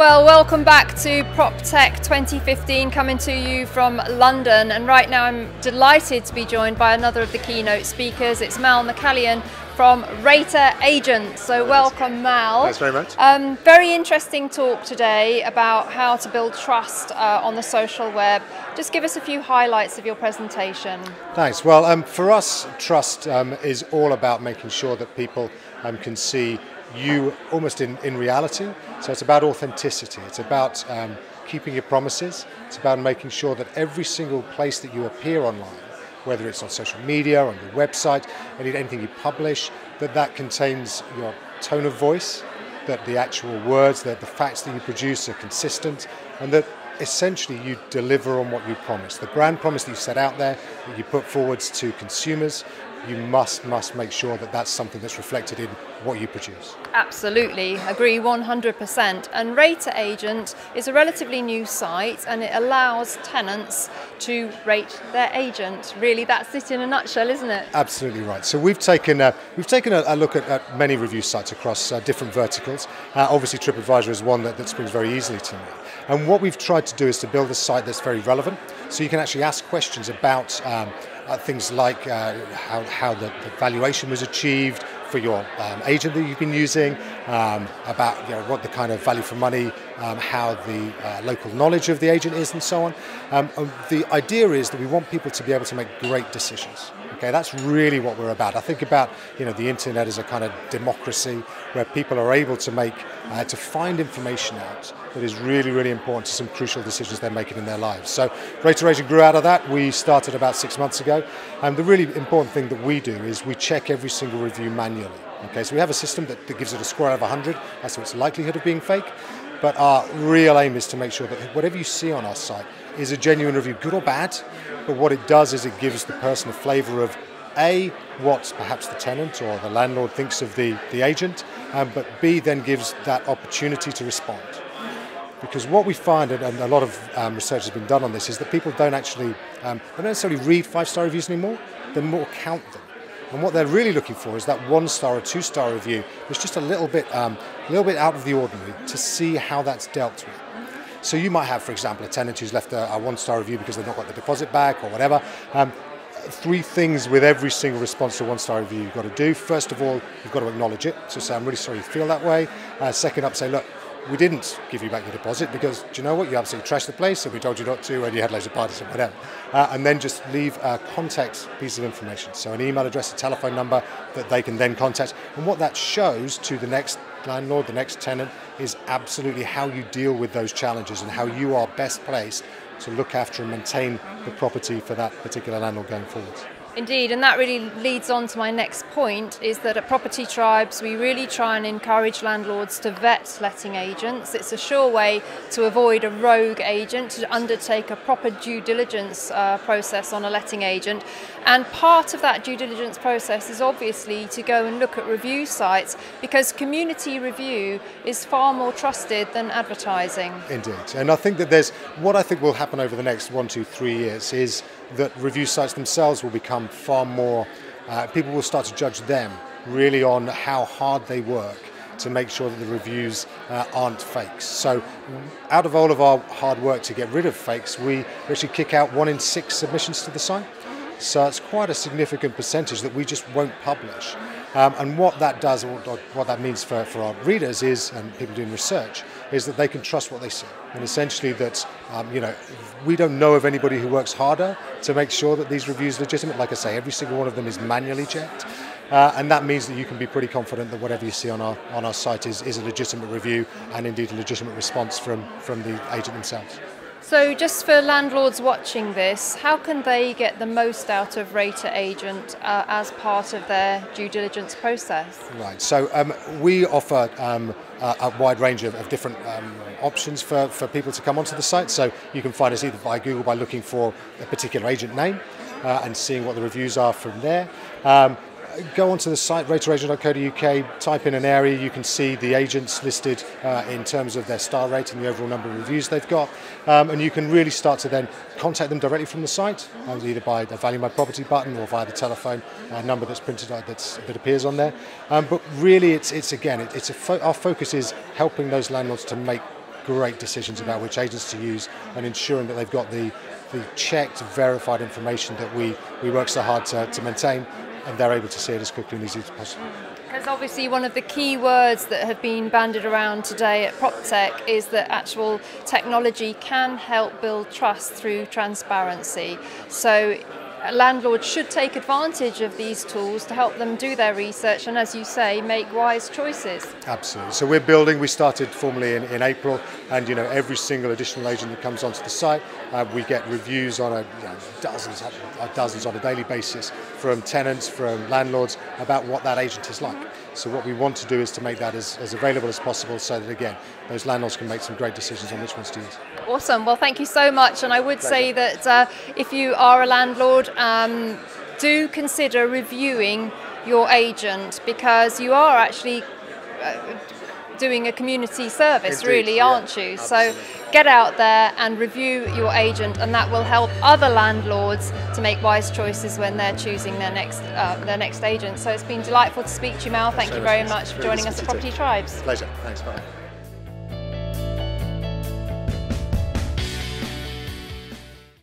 Well, welcome back to PropTech 2015, coming to you from London. And right now I'm delighted to be joined by another of the keynote speakers. It's Mal McCallion from RaterAgent. So welcome, Mal. Thanks very much. Very interesting talk today about how to build trust on the social web. Just give us a few highlights of your presentation. Thanks. Well, for us, trust is all about making sure that people can see you almost in reality. So it's about authenticity. It's about keeping your promises. It's about making sure that every single place that you appear online, whether it's on social media, on your website, anything you publish, that contains your tone of voice, that the actual words, that the facts that you produce are consistent, and that essentially you deliver on what you promise. The brand promise that you set out there, that you put forwards to consumers, you must make sure that that's something that's reflected in what you produce. Absolutely, agree 100%. And RaterAgent is a relatively new site, and it allows tenants to rate their agent. Really, that's it in a nutshell, isn't it? Absolutely right. So we've taken a look at many review sites across different verticals. Obviously, TripAdvisor is one that springs very easily to me. And what we've tried to do is to build a site that's very relevant, so you can actually ask questions about things like how the valuation was achieved for your agent that you've been using, about what the kind of value for money, how the local knowledge of the agent is, and so on. The idea is that we want people to be able to make great decisions. Okay, that's really what we're about. I think about the internet as a kind of democracy where people are able to make to find information out that is really important to some crucial decisions they're making in their lives. So RaterAgent grew out of that. We started about 6 months ago, and the really important thing that we do is we check every single review manually. Okay, so we have a system that gives it a score out of 100 as to its likelihood of being fake, but our real aim is to make sure that whatever you see on our site is a genuine review, good or bad, but what it does is it gives the person a flavour of A, what perhaps the tenant or the landlord thinks of the agent, but B, then gives that opportunity to respond. Because what we find, and a lot of research has been done on this, is that people don't actually, they don't necessarily read 5-star reviews anymore, they more count them. And what they're really looking for is that 1-star or 2-star review that's just a little bit out of the ordinary to see how that's dealt with. So you might have, for example, a tenant who's left a 1-star review because they've not got the deposit back or whatever. 3 things with every single response to a 1-star review you've got to do. First of all, you've got to acknowledge it. So say, I'm really sorry you feel that way. Second up, say, look, we didn't give you back your deposit because, do you know what, you absolutely trashed the place and we told you not to and you had loads of parties and whatever. And then just leave a contact piece of information. So an email address, a telephone number that they can then contact. And what that shows to the next landlord, the next tenant, is absolutely how you deal with those challenges and how you are best placed to look after and maintain the property for that particular landlord going forward. Indeed, and that really leads on to my next point, is that at Property Tribes we really try and encourage landlords to vet letting agents. It's a sure way to avoid a rogue agent, to undertake a proper due diligence process on a letting agent. And part of that due diligence process is obviously to go and look at review sites, because community review is far more trusted than advertising. Indeed, and I think that what I think will happen over the next 1, 2, 3 years is that review sites themselves will become far more, people will start to judge them really on how hard they work to make sure that the reviews aren't fakes. So out of all of our hard work to get rid of fakes, we actually kick out 1 in 6 submissions to the site. So it's quite a significant percentage that we just won't publish. And what that does, or what that means for our readers is, and people doing research, is that they can trust what they see. And essentially that, we don't know of anybody who works harder to make sure that these reviews are legitimate. Like I say, every single one of them is manually checked. And that means that you can be pretty confident that whatever you see on our site is a legitimate review and indeed a legitimate response from the agent themselves. So just for landlords watching this, how can they get the most out of RaterAgent as part of their due diligence process? Right, so we offer a wide range of different options for people to come onto the site. So you can find us either by Google by looking for a particular agent name and seeing what the reviews are from there. Go onto the site, rateragent.co.uk, type in an area, you can see the agents listed in terms of their star rate and the overall number of reviews they've got. And you can really start to then contact them directly from the site, either by the Value My Property button or via the telephone number that's printed out that appears on there. But really, our focus is helping those landlords to make great decisions about which agents to use, and ensuring that they've got the checked, verified information that we work so hard to maintain, and they're able to see it as quickly and easily as possible. Because obviously one of the key words that have been bandied around today at PropTech is that actual technology can help build trust through transparency. So landlords should take advantage of these tools to help them do their research and, as you say, make wise choices. Absolutely. So we started formally in April, and every single additional agent that comes onto the site, we get reviews on dozens on a daily basis from tenants, from landlords, about what that agent is like. So what we want to do is to make that as available as possible, so that again those landlords can make some great decisions on which ones to use. Awesome. Well, thank you so much. And I would say that if you are a landlord, do consider reviewing your agent, because you are actually doing a community service. Indeed, really, aren't you? Absolutely. So get out there and review your agent, and that will help other landlords to make wise choices when they're choosing their next agent. So it's been delightful to speak to you, Mal. Thank you very much for joining us at Property Tribes. Pleasure. Thanks. Bye.